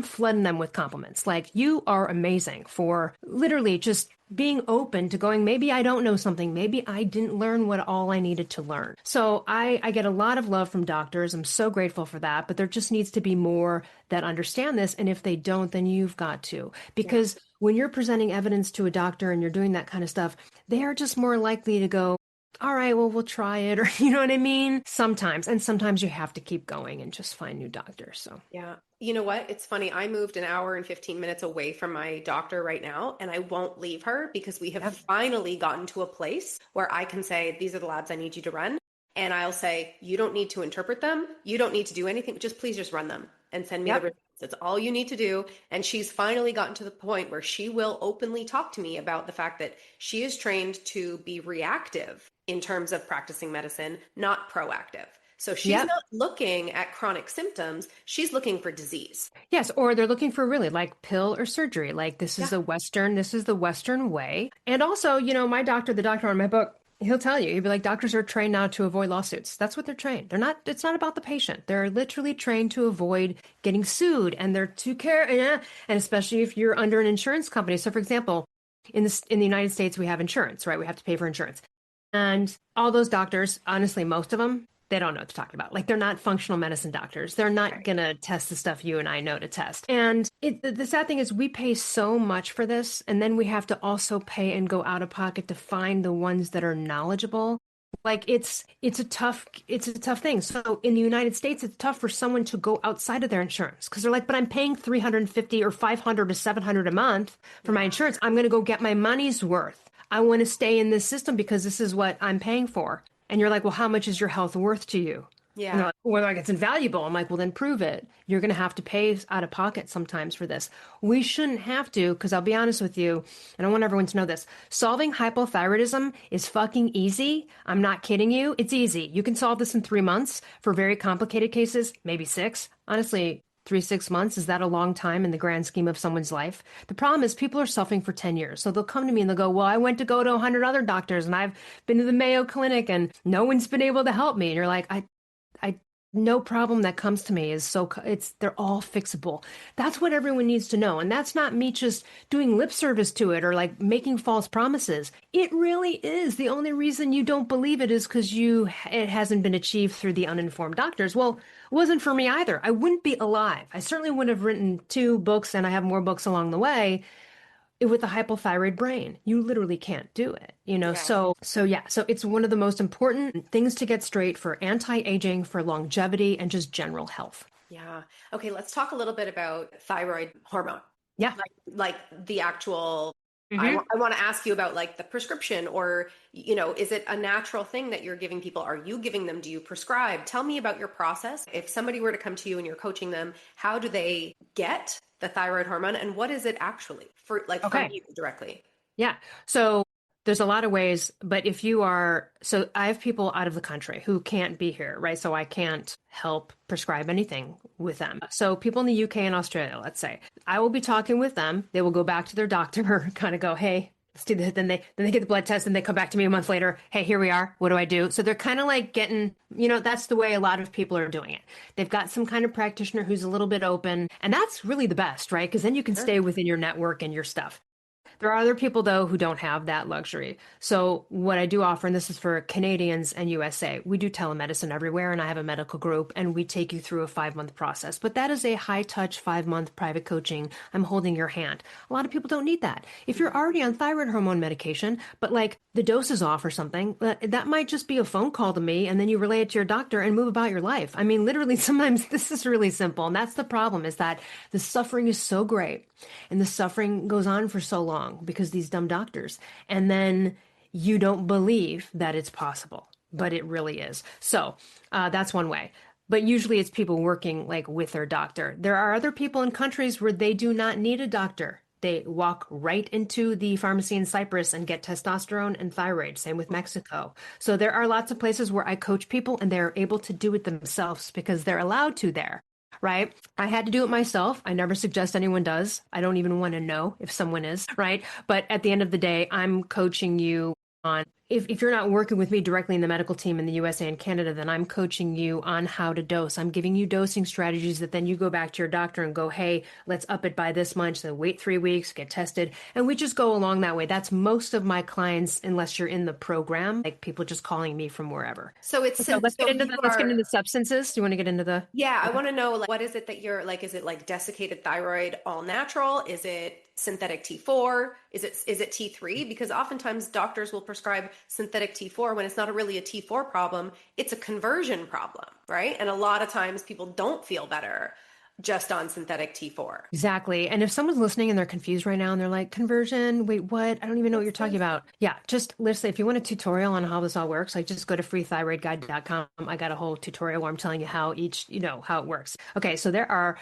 flooding them with compliments. Like, "You are amazing for literally just being open to going, maybe I don't know something. Maybe I didn't learn what all I needed to learn." So I get a lot of love from doctors. I'm so grateful for that. But there just needs to be more that understand this. And if they don't, then you've got to. Yeah. Because when you're presenting evidence to a doctor and you're doing that kind of stuff, they are just more likely to go, "All right, well, we'll try it." Or, you know what I mean? Sometimes. And sometimes you have to keep going and just find new doctors. So. Yeah. You know what? It's funny. I moved an hour and 15 minutes away from my doctor right now, and I won't leave her because we have Yep. finally gotten to a place where I can say, "These are the labs I need you to run." And I'll say, "You don't need to interpret them. You don't need to do anything. Just please just run them and send me the Yep. results. That's all you need to do." And she's finally gotten to the point where she will openly talk to me about the fact that she is trained to be reactive in terms of practicing medicine, not proactive. So she's Yep. not looking at chronic symptoms, she's looking for disease. Yes, or they're looking for really like pill or surgery. Like Yeah. this is the Western way. And also, my doctor, the doctor on my book, he'll tell you, he'll be like, doctors are trained now to avoid lawsuits. That's what they're trained. It's not about the patient. They're literally trained to avoid getting sued and they're to care. Yeah. And especially if you're under an insurance company. So for example, in the United States, we have insurance, right? We have to pay for insurance. And all those doctors, honestly, most of them, they don't know what they're talking about. Like they're not functional medicine doctors. They're not going to test the stuff you and I know to test. And the sad thing is we pay so much for this. And then we have to also pay and go out of pocket to find the ones that are knowledgeable. Like it's a tough thing. So in the United States, it's tough for someone to go outside of their insurance because they're like, "But I'm paying 350 or 500 or 700 a month for my insurance. I'm going to go get my money's worth. I want to stay in this system because this is what I'm paying for." And you're like, "Well, how much is your health worth to you?" And they're Yeah. like, "Well, like it's invaluable." I'm like, "Well, then prove it. You're going to have to pay out of pocket sometimes for this." We shouldn't have to, because I'll be honest with you, and I want everyone to know this. Solving hypothyroidism is fucking easy. I'm not kidding you. It's easy. You can solve this in 3 months. For very complicated cases, maybe 6. Honestly, 6 months, is that a long time in the grand scheme of someone's life? The problem is people are suffering for 10 years. So they'll come to me and they'll go, "Well, I went to go to 100 other doctors and I've been to the Mayo Clinic and no one's been able to help me." And you're like, I, no problem that comes to me is they're all fixable. That's what everyone needs to know. And that's not me just doing lip service to it or like making false promises. It really is. The only reason you don't believe it is because it hasn't been achieved through the uninformed doctors. Well, it wasn't for me either. I wouldn't be alive. I certainly wouldn't have written 2 books and I have more books along the way. with a hypothyroid brain, you literally can't do it, Yeah. so yeah, so it's one of the most important things to get straight for anti-aging, for longevity, and just general health. Yeah. Okay, let's talk a little bit about thyroid hormone. Yeah. Like the actual Hmm. I want to ask you about like the prescription or is it a natural thing that you're giving people? Are you giving them? Do you prescribe? Tell me about your process. If somebody were to come to you and you're coaching them, how do they get the thyroid hormone and what is it actually for like from Okay. you directly? Yeah. So there's a lot of ways, but so I have people out of the country who can't be here, right? So I can't help prescribe anything with them. So people in the UK and Australia, let's say, I will be talking with them. They will go back to their doctor, kind of go, hey, let's do this. Then they get the blood test and they come back to me a month later. Hey, here we are. What do I do? So they're kind of like getting, that's the way a lot of people are doing it. They've got some kind of practitioner who's a little bit open, and that's really the best, right? Because then you can Sure. stay within your network and your stuff. There are other people, though, who don't have that luxury. So, what I do offer, and this is for Canadians and USA, we do telemedicine everywhere, and I have a medical group, and we take you through a 5-month process. But that is a high touch 5-month private coaching. I'm holding your hand. A lot of people don't need that. If you're already on thyroid hormone medication, but like the dose is off or something, that might just be a phone call to me, and then you relay it to your doctor and move about your life. I mean, literally, sometimes this is really simple. And that's the problem, is that the suffering is so great, and the suffering goes on for so long because these dumb doctors. And then you don't believe that it's possible, but it really is. So that's one way. But usually it's people working like with their doctor. There are other people in countries where they do not need a doctor. They walk right into the pharmacy in Cyprus and get testosterone and thyroid. Same with Mexico. So there are lots of places where I coach people and they're able to do it themselves because they're allowed to there. Right? I had to do it myself. I never suggest anyone does. I don't even want to know if someone is, right? But at the end of the day, I'm coaching you on if you're not working with me directly in the medical team in the USA and Canada, then I'm coaching you on how to dose. I'm giving you dosing strategies that then you go back to your doctor and go, hey, let's up it by this much. Then wait 3 weeks, get tested. And we just go along that way. That's most of my clients, unless you're in the program, like people just calling me from wherever. So it's So let's so get into you let's get are into substances. Do you want to get into the yeah, I want to know like what is it that you're like is it like desiccated thyroid all natural? Is it synthetic T4? Is it T3? Because oftentimes doctors will prescribe synthetic T4 when it's not really a T4 problem, it's a conversion problem, right? And a lot of times people don't feel better just on synthetic T4. Exactly. And if someone's listening and they're confused right now and they're like, conversion, wait, what? I don't even know what you're What's talking this? about. Yeah, just listen, if you want a tutorial on how this all works, like just go to freethyroidguide.com. I got a whole tutorial where I'm telling you how how it works. Okay, so there are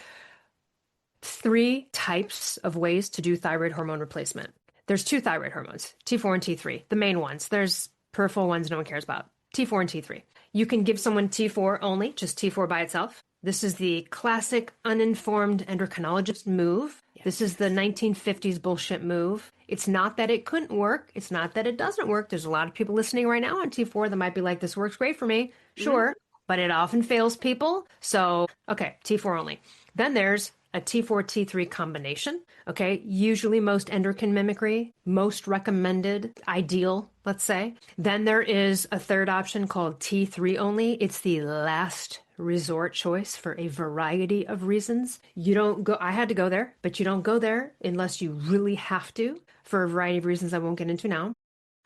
3 types of ways to do thyroid hormone replacement. There's 2 thyroid hormones, T4 and T3, the main ones. There's peripheral ones no one cares about, T4 and T3. You can give someone T4 only, just T4 by itself. This is the classic uninformed endocrinologist move. This is the 1950s bullshit move. It's not that it couldn't work. It's not that it doesn't work. There's a lot of people listening right now on T4 that might be like, this works great for me. Mhm. Sure, but it often fails people. So, okay, T4 only. Then there's a T4 T3 combination. Okay, usually most endocrine mimicry, most recommended, ideal, let's say. Then there is a third option called T3 only. It's the last resort choice for a variety of reasons. You don't go, I had to go there, but you don't go there unless you really have to for a variety of reasons I won't get into now.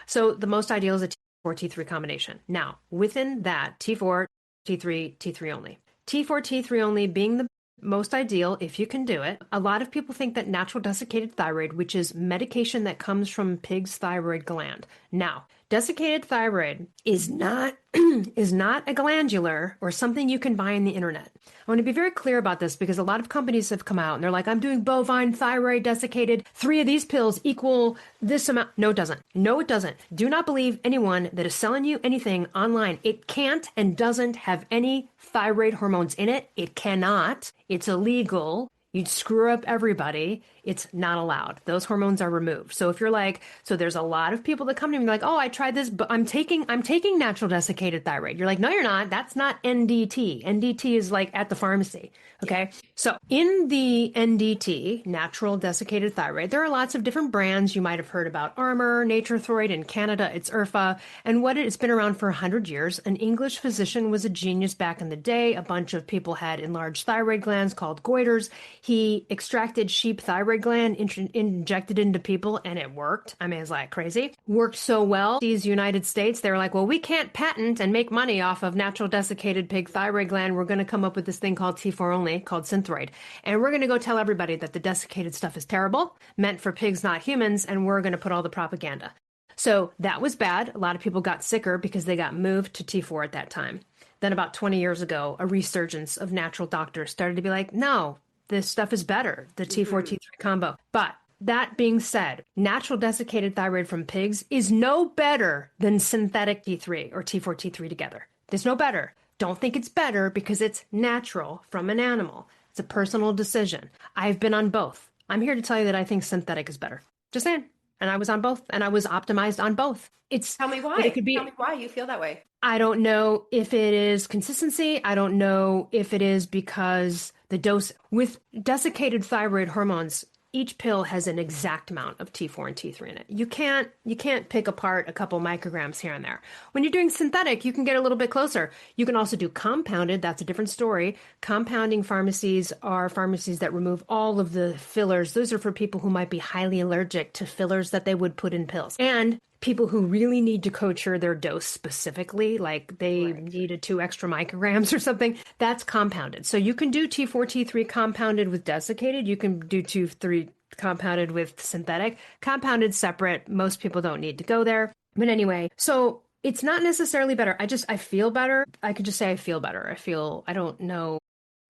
So the most ideal is a T4 T3 combination. Now, within that, T4, T3, T3 only. T4 T3 only being the most ideal if you can do it. A lot of people think that natural desiccated thyroid, which is medication that comes from pig's thyroid gland. Now, desiccated thyroid is not is not a glandular or something you can buy on the internet. I want to be very clear about this because a lot of companies have come out and they're like, I'm doing bovine thyroid desiccated. 3 of these pills equal this amount. No, it doesn't. No, it doesn't. Do not believe anyone that is selling you anything online. It can't and doesn't have any thyroid hormones in it. It cannot. It's illegal. You'd screw up everybody. It's not allowed. Those hormones are removed. So if you're like, so there's a lot of people that come to me like, oh, I tried this, but I'm taking natural desiccated thyroid. You're like, no, you're not. That's not NDT. NDT is like at the pharmacy. Okay. So in the NDT, natural desiccated thyroid, there are lots of different brands. You might have heard about Armour, Thyroid. In Canada, it's IRFA. And it's been around for 100 years. An English physician was a genius back in the day. A bunch of people had enlarged thyroid glands called goiters. He extracted sheep thyroid gland, injected into people, and it worked. I mean, it's like crazy. Worked so well. These United States, they were like, well, we can't patent and make money off of natural desiccated pig thyroid gland. We're going to come up with this thing called T4 only, called Synthroid. And we're going to go tell everybody that the desiccated stuff is terrible, meant for pigs, not humans, and we're going to put all the propaganda. So that was bad. A lot of people got sicker because they got moved to T4 at that time. Then about 20 years ago, a resurgence of natural doctors started to be like, no, this stuff is better, the T4, T3 combo. But that being said, natural desiccated thyroid from pigs is no better than synthetic T3 or T4, T3 together. There's no better. Don't think it's better because it's natural from an animal. It's a personal decision. I've been on both. I'm here to tell you that I think synthetic is better. Just saying. And I was on both, and I was optimized on both. Tell me why. It could be, Tell me why you feel that way. I don't know if it is consistency. I don't know if it is because the dose with desiccated thyroid hormones, each pill has an exact amount of T4 and T3 in it. You can't pick apart a couple micrograms here and there. When you're doing synthetic, you can get a little bit closer. You can also do compounded. That's a different story. Compounding pharmacies are pharmacies that remove all of the fillers. Those are for people who might be highly allergic to fillers that they would put in pills. And people who really need to culture their dose specifically, like they needed 2 extra micrograms or something, that's compounded. So you can do T4, T3 compounded with desiccated. You can do T3 compounded with synthetic. Compounded separate. Most people don't need to go there. But anyway, so it's not necessarily better. I feel better. I could just say I feel better. I don't know.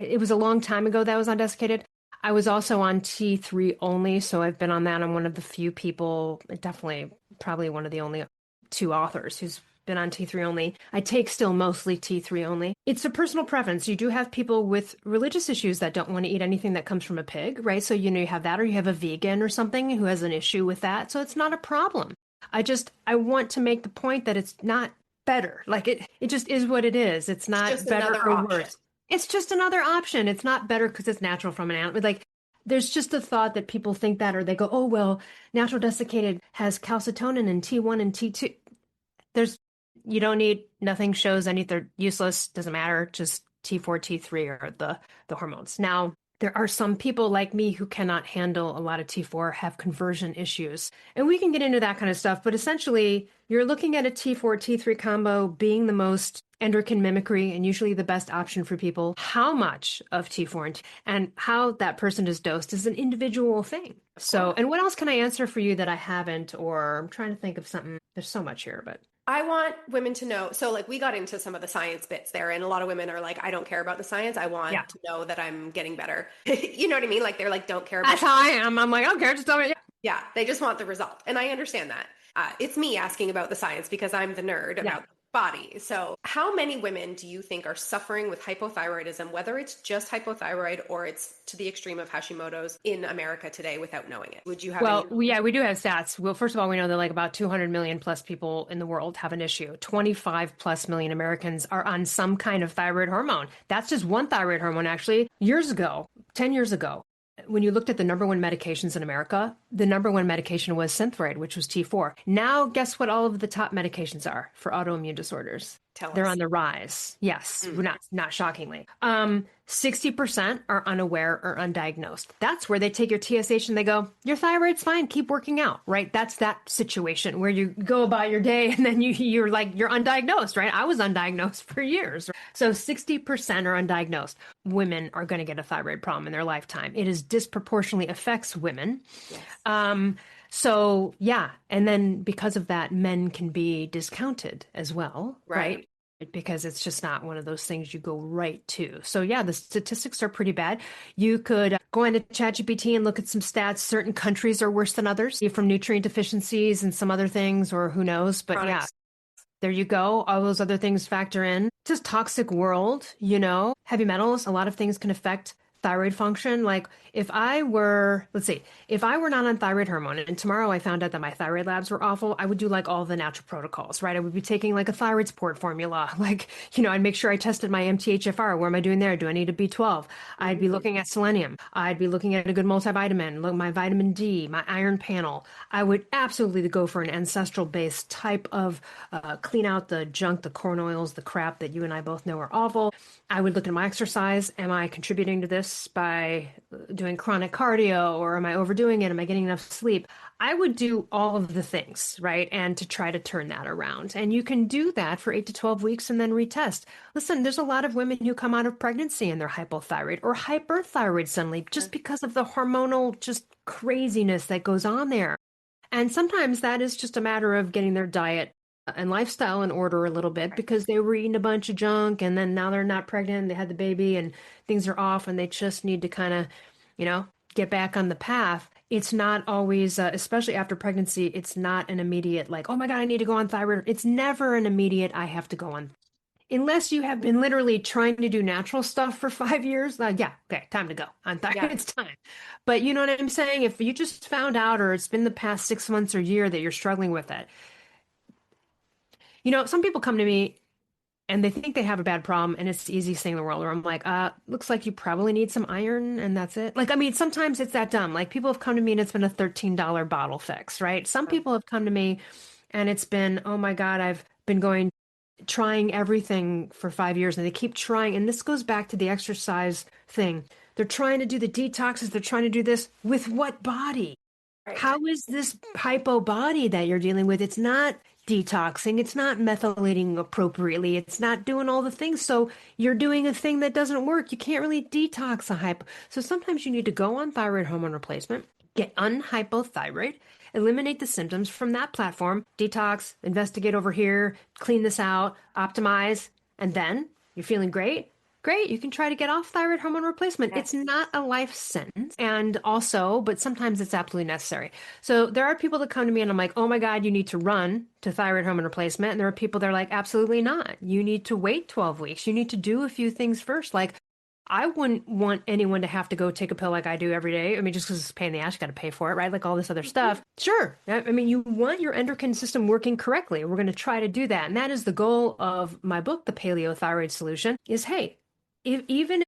It was a long time ago that I was on desiccated. I was also on T3 only, so I've been on that. I'm one of the few people, definitely probably one of the only 2 authors who's been on T3 only. I take still mostly T3 only. It's a personal preference. You do have people with religious issues that don't want to eat anything that comes from a pig, right? So, you have that, or you have a vegan or something who has an issue with that. So it's not a problem. I want to make the point that it's not better. Like it just is what it is. It's not better or worse. It's just another option. It's not better because it's natural from an animal. Like, there's just a thought that people think that, or they go, oh, well, natural desiccated has calcitonin and T1 and T2. You don't need, nothing shows any, they're useless, doesn't matter, just T4, T3 are the hormones. Now, there are some people like me who cannot handle a lot of T4, have conversion issues. And we can get into that kind of stuff, but essentially, you're looking at a T4, T3 combo being the most endocrine mimicry and usually the best option for people. How much of T4 and how that person is dosed is an individual thing. So, and what else can I answer for you that I haven't, or I'm trying to think of something. There's so much here, but I want women to know. So like we got into some of the science bits there, and a lot of women are like, I don't care about the science. I want to know that I'm getting better. You know what I mean? Like they're like, don't care about That's how I am. I'm like, I don't care. Just tell me. Yeah. They just want the result. And I understand that. It's me asking about the science because I'm the nerd about the body. So how many women do you think are suffering with hypothyroidism, whether it's just hypothyroid or it's to the extreme of Hashimoto's in America today without knowing it? Would you have we do have stats. Well, first of all, we know that like about 200 million plus people in the world have an issue. 25 plus million Americans are on some kind of thyroid hormone. That's just one thyroid hormone, actually. 10 years ago, when you looked at the number 1 medications in America, the number 1 medication was Synthroid, which was T4. Now, guess what all of the top medications are for autoimmune disorders? They're on the rise. Yes, not shockingly. 60% are unaware or undiagnosed. That's where they take your TSH and they go, your thyroid's fine, keep working out, right? That's that situation where you go about your day and then you're undiagnosed, right? I was undiagnosed for years. So 60% are undiagnosed. Women are going to get a thyroid problem in their lifetime. It is disproportionately affects women. Yes. So yeah. And then because of that, men can be discounted as well, right? Because it's just not one of those things you go right to. So yeah, the statistics are pretty bad. You could go into ChatGPT and look at some stats. Certain countries are worse than others from nutrient deficiencies and some other things, or who knows, but yeah. There you go. All those other things factor in. Just toxic world, heavy metals, a lot of things can affect thyroid function. Like if I were not on thyroid hormone and tomorrow I found out that my thyroid labs were awful, I would do like all the natural protocols, right? I would be taking like a thyroid support formula. Like, I'd make sure I tested my MTHFR. What am I doing there? Do I need a B12? I'd be looking at selenium. I'd be looking at a good multivitamin, look my vitamin D, my iron panel. I would absolutely go for an ancestral based type of clean out the junk, the corn oils, the crap that you and I both know are awful. I would look at my exercise. Am I contributing to this by doing chronic cardio, or am I overdoing it? Am I getting enough sleep? I would do all of the things, right? And to try to turn that around. And you can do that for 8 to 12 weeks and then retest. Listen, there's a lot of women who come out of pregnancy and they're hypothyroid or hyperthyroid suddenly just because of the hormonal just craziness that goes on there. And sometimes that is just a matter of getting their diet and lifestyle in order a little bit because they were eating a bunch of junk and then now they're not pregnant, they had the baby and things are off and they just need to kind of, get back on the path. It's not always, especially after pregnancy, it's not an immediate like, oh my God, I need to go on thyroid. It's never an immediate, I have to go on. Unless you have been literally trying to do natural stuff for 5 years, yeah, okay, time to go on thyroid. Yeah. It's time. But you know what I'm saying? If you just found out or it's been the past 6 months or year that you're struggling with it, some people come to me and they think they have a bad problem and it's the easiest thing in the world. Or I'm like, looks like you probably need some iron and that's it. Like, I mean, sometimes it's that dumb. Like people have come to me and it's been a $13 bottle fix, right? Some people have come to me and it's been, oh my God, I've been trying everything for 5 years and they keep trying. And this goes back to the exercise thing. They're trying to do the detoxes. They're trying to do this with what body? Right. How is this hypo body that you're dealing with? It's not detoxing. It's not methylating appropriately. It's not doing all the things. So you're doing a thing that doesn't work. You can't really detox a hypo. So sometimes you need to go on thyroid hormone replacement, get unhypothyroid, eliminate the symptoms from that platform, detox, investigate over here, clean this out, optimize, and then you're feeling great. Great, you can try to get off thyroid hormone replacement. Yes. It's not a life sentence. And also, but sometimes it's absolutely necessary. So there are people that come to me and I'm like, oh my God, you need to run to thyroid hormone replacement. And there are people that are like, absolutely not. You need to wait 12 weeks. You need to do a few things first. Like, I wouldn't want anyone to have to go take a pill like I do every day. I mean, just because it's a pain in the ass, you got to pay for it, right? Like all this other stuff. Sure. I mean, you want your endocrine system working correctly. We're going to try to do that. And that is the goal of my book, The Paleothyroid Solution, is, hey, even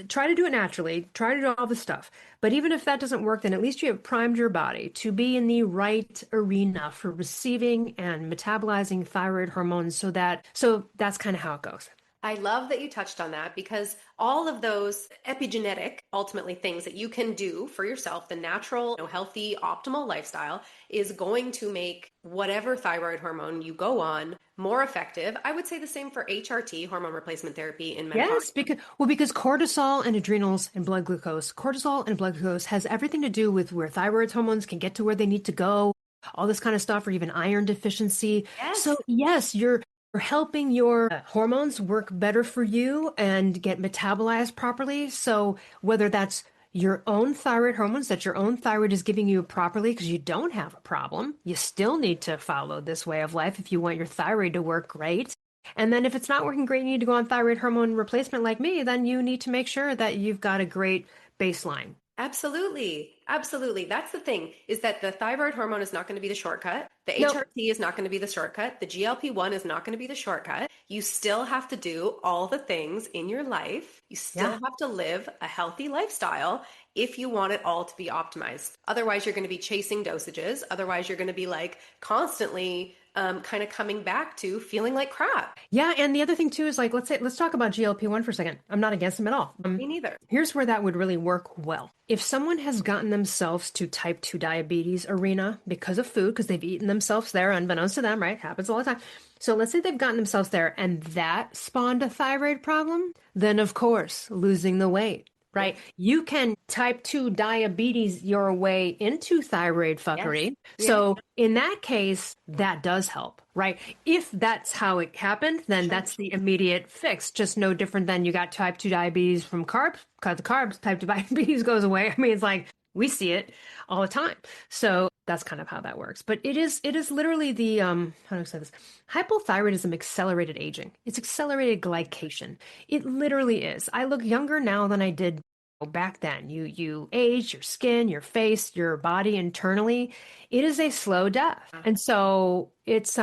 try to do it naturally, try to do all the stuff. But even if that doesn't work, then at least you have primed your body to be in the right arena for receiving and metabolizing thyroid hormones so that's kind of how it goes. I love that you touched on that because all of those epigenetic, ultimately things that you can do for yourself, the natural, healthy, optimal lifestyle is going to make whatever thyroid hormone you go on more effective. I would say the same for HRT, hormone replacement therapy in menopause. Yes, because cortisol and adrenals and cortisol and blood glucose has everything to do with where thyroid hormones can get to where they need to go, all this kind of stuff, or even iron deficiency. Yes. So yes, you're helping your hormones work better for you and get metabolized properly. So whether that's your own thyroid hormones that your own thyroid is giving you properly because you don't have a problem, you still need to follow this way of life if you want your thyroid to work great. And then if it's not working great, you need to go on thyroid hormone replacement like me, then you need to make sure that you've got a great baseline. Absolutely. Absolutely. That's the thing, is that the thyroid hormone is not going to be the shortcut. The Nope. HRT is not going to be the shortcut. The GLP-1 is not going to be the shortcut. You still have to do all the things in your life. You still have to live a healthy lifestyle if you want it all to be optimized. Otherwise, you're going to be chasing dosages. Otherwise, you're going to be like constantly kind of coming back to feeling like crap. Yeah, and the other thing too is like, let's talk about GLP-1 for a second. I'm not against them at all. Me neither. Here's where that would really work well. If someone has gotten themselves to type 2 diabetes arena because of food, because they've eaten themselves there, unbeknownst to them, right? Happens all the time. So let's say they've gotten themselves there and that spawned a thyroid problem, then of course, losing the weight. Right. You can type 2 diabetes your way into thyroid fuckery. Yes. So in that case, that does help, right? If that's how it happened, then that's the immediate fix. Just no different than you got type 2 diabetes from carbs. Cut the carbs, type 2 diabetes goes away. I mean, it's like we see it all the time. So that's kind of how that works. But it is literally the, how do I say this? Hypothyroidism accelerated aging. It's accelerated glycation. It literally is. I look younger now than I did back then. You age, your skin, your face, your body internally. It is a slow death. And so it's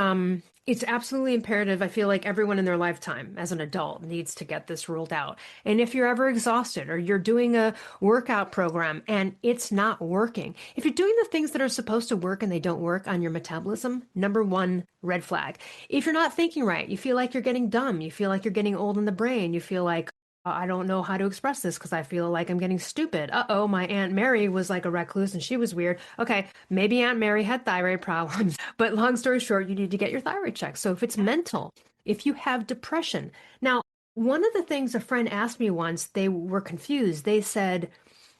absolutely imperative. I feel like everyone in their lifetime as an adult needs to get this ruled out. And if you're ever exhausted or you're doing a workout program and it's not working, if you're doing the things that are supposed to work and they don't work on your metabolism, number one, red flag. If you're not thinking right, you feel like you're getting dumb, you feel like you're getting old in the brain, you feel like I don't know how to express this because I feel like I'm getting stupid. Uh-oh, my Aunt Mary was like a recluse and she was weird. Okay, maybe Aunt Mary had thyroid problems, but long story short, you need to get your thyroid checked. So if it's mental, if you have depression. Now, one of the things a friend asked me once, they were confused. They said,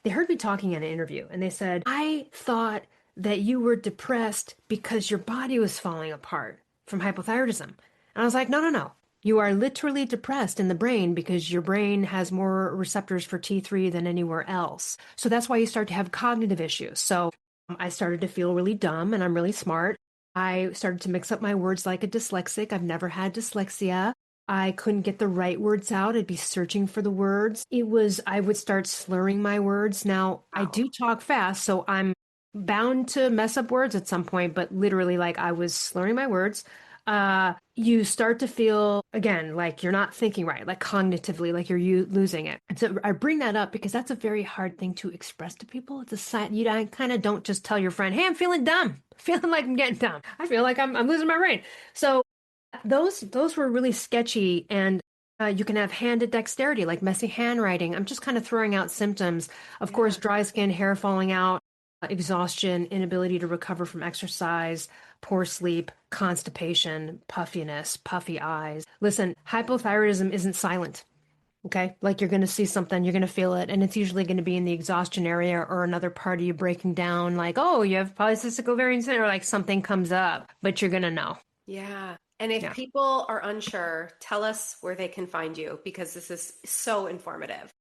they heard me talking in an interview and they said, I thought that you were depressed because your body was falling apart from hypothyroidism. And I was like, no, no, no. You are literally depressed in the brain because your brain has more receptors for T3 than anywhere else. So that's why you start to have cognitive issues. So I started to feel really dumb and I'm really smart. I started to mix up my words like a dyslexic. I've never had dyslexia. I couldn't get the right words out. I'd be searching for the words. I would start slurring my words. Now, I Wow. do talk fast, so I'm bound to mess up words at some point, but literally, like I was slurring my words. You start to feel again like you're not thinking right, like cognitively, like you're losing it. And so I bring that up because that's a very hard thing to express to people. It's a sign you kind of don't just tell your friend, "Hey, I'm feeling dumb, feeling like I'm getting dumb. I feel like I'm losing my brain." So those were really sketchy, and you can have hand dexterity, like messy handwriting. I'm just kind of throwing out symptoms. Of course, Yeah. dry skin, hair falling out, exhaustion, inability to recover from exercise, poor sleep, constipation, puffiness, puffy eyes. Listen, hypothyroidism isn't silent. Okay. Like you're going to see something, you're going to feel it, and it's usually going to be in the exhaustion area or another part of you breaking down, like, oh, you have polycystic ovarian syndrome, or like something comes up, but you're going to know. Yeah. And if Yeah. people are unsure, tell us where they can find you because this is so informative.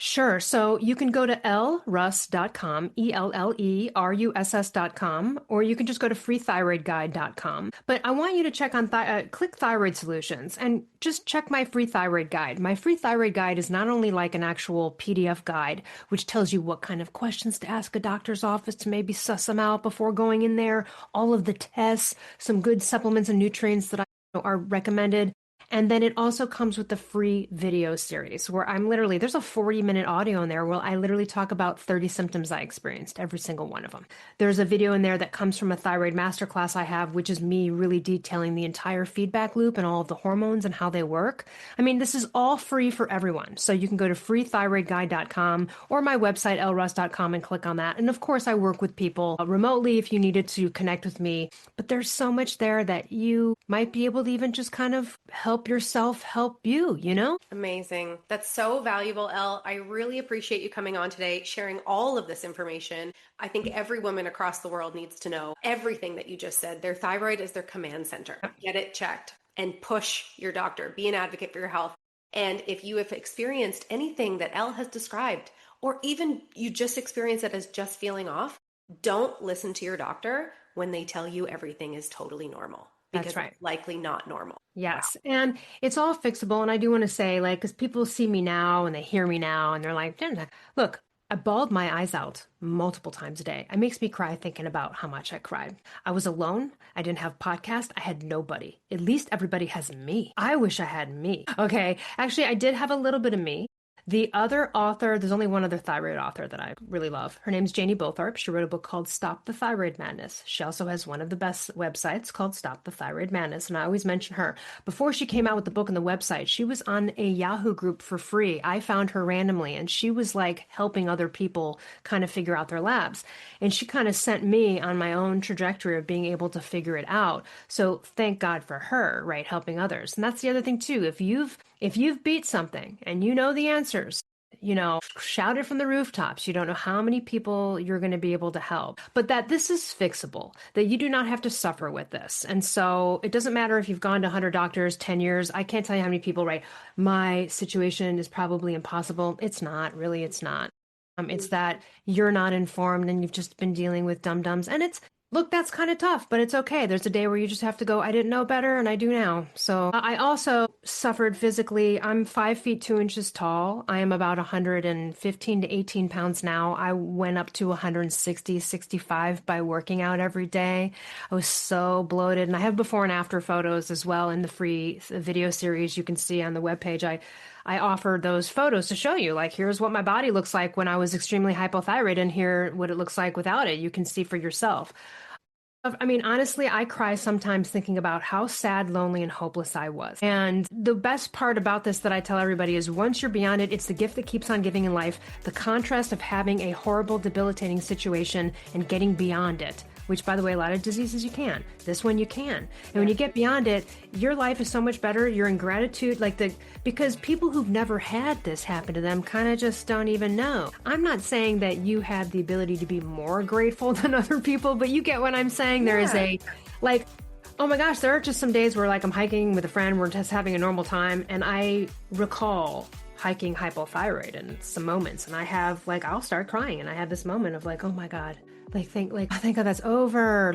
Sure. So you can go to ellruss.com, ELLERUSS.com, or you can just go to freethyroidguide.com. But I want you to check on, click thyroid solutions and just check my free thyroid guide. My free thyroid guide is not only like an actual PDF guide, which tells you what kind of questions to ask a doctor's office to maybe suss them out before going in there, all of the tests, some good supplements and nutrients that are recommended. And then it also comes with the free video series where there's a 40-minute audio in there where I literally talk about 30 symptoms I experienced, every single one of them. There's a video in there that comes from a thyroid masterclass I have, which is me really detailing the entire feedback loop and all of the hormones and how they work. I mean, this is all free for everyone. So you can go to freethyroidguide.com or my website, ellruss.com, and click on that. And of course, I work with people remotely if you needed to connect with me. But there's so much there that you might be able to even just kind of help yourself help you, you know? Amazing. That's so valuable, Elle. I really appreciate you coming on today, sharing all of this information. I think every woman across the world needs to know everything that you just said. Their thyroid is their command center. Get it checked and push your doctor. Be an advocate for your health. And if you have experienced anything that Elle has described, or even you just experience it as just feeling off, don't listen to your doctor when they tell you everything is totally normal because That's right. it's likely not normal. Wow. Yes. And it's all fixable. And I do want to say, like, because people see me now and they hear me now and they're like, look, I bawled my eyes out multiple times a day. It makes me cry thinking about how much I cried. I was alone. I didn't have podcast. I had nobody. At least everybody has me. I wish I had me. Okay. Actually, I did have a little bit of me. The other author, there's only one other thyroid author that I really love. Her name's Janie Bowthorpe. She wrote a book called Stop the Thyroid Madness. She also has one of the best websites called Stop the Thyroid Madness, and I always mention her. Before she came out with the book and the website, she was on a Yahoo group for free. I found her randomly, and she was like helping other people kind of figure out their labs. And she kind of sent me on my own trajectory of being able to figure it out. So thank God for her, right, helping others. And that's the other thing too. If you've beat something and you know the answers, shout it from the rooftops. You don't know how many people you're going to be able to help, but that this is fixable, that you do not have to suffer with this. And so it doesn't matter if you've gone to 100 doctors, 10 years. I can't tell you how many people, right? My situation is probably impossible. It's not, really, it's not. It's that you're not informed and you've just been dealing with dum-dums. And look, that's kind of tough, but it's okay. There's a day where you just have to go, I didn't know better and I do now. So I also suffered physically. I'm 5 feet 2 inches tall. I am about 115 to 18 pounds now. I went up to 160, 65 by working out every day. I was so bloated. And I have before and after photos as well in the free video series you can see on the webpage. I offered those photos to show you, like, here's what my body looks like when I was extremely hypothyroid, and here what it looks like without it. You can see for yourself. I mean, honestly, I cry sometimes thinking about how sad, lonely, and hopeless I was. And the best part about this that I tell everybody is once you're beyond it, it's the gift that keeps on giving in life. The contrast of having a horrible, debilitating situation and getting beyond it, which, by the way, a lot of diseases you can. This one you can. And when you get beyond it, your life is so much better. You're in gratitude, because people who've never had this happen to them kind of just don't even know. I'm not saying that you have the ability to be more grateful than other people, but you get what I'm saying. There is oh my gosh, there are just some days where I'm hiking with a friend, we're just having a normal time, and I recall hiking hypothyroid and some moments, and I have I'll start crying, and I have this moment of oh my God. Thank God that's over.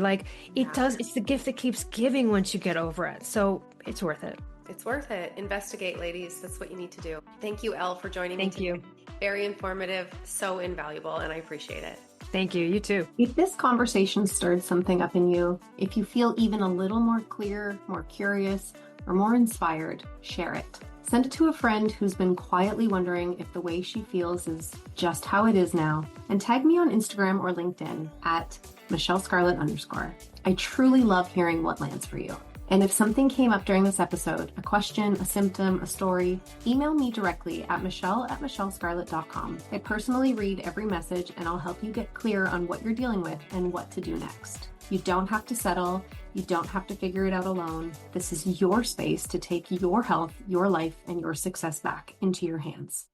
It's the gift that keeps giving once you get over it. So it's worth it. It's worth it. Investigate, ladies. That's what you need to do. Thank you, Elle, for joining me. Thank you. Very informative, so invaluable, and I appreciate it. Thank you. You too. If this conversation stirred something up in you, if you feel even a little more clear, more curious, or more inspired, share it. Send it to a friend who's been quietly wondering if the way she feels is just how it is now, and tag me on Instagram or LinkedIn at @MichelleScarlett_. I truly love hearing what lands for you. And if something came up during this episode, a question, a symptom, a story, email me directly at michelle@michellescarlett.com. I personally read every message, and I'll help you get clear on what you're dealing with and what to do next. You don't have to settle. You don't have to figure it out alone. This is your space to take your health, your life, and your success back into your hands.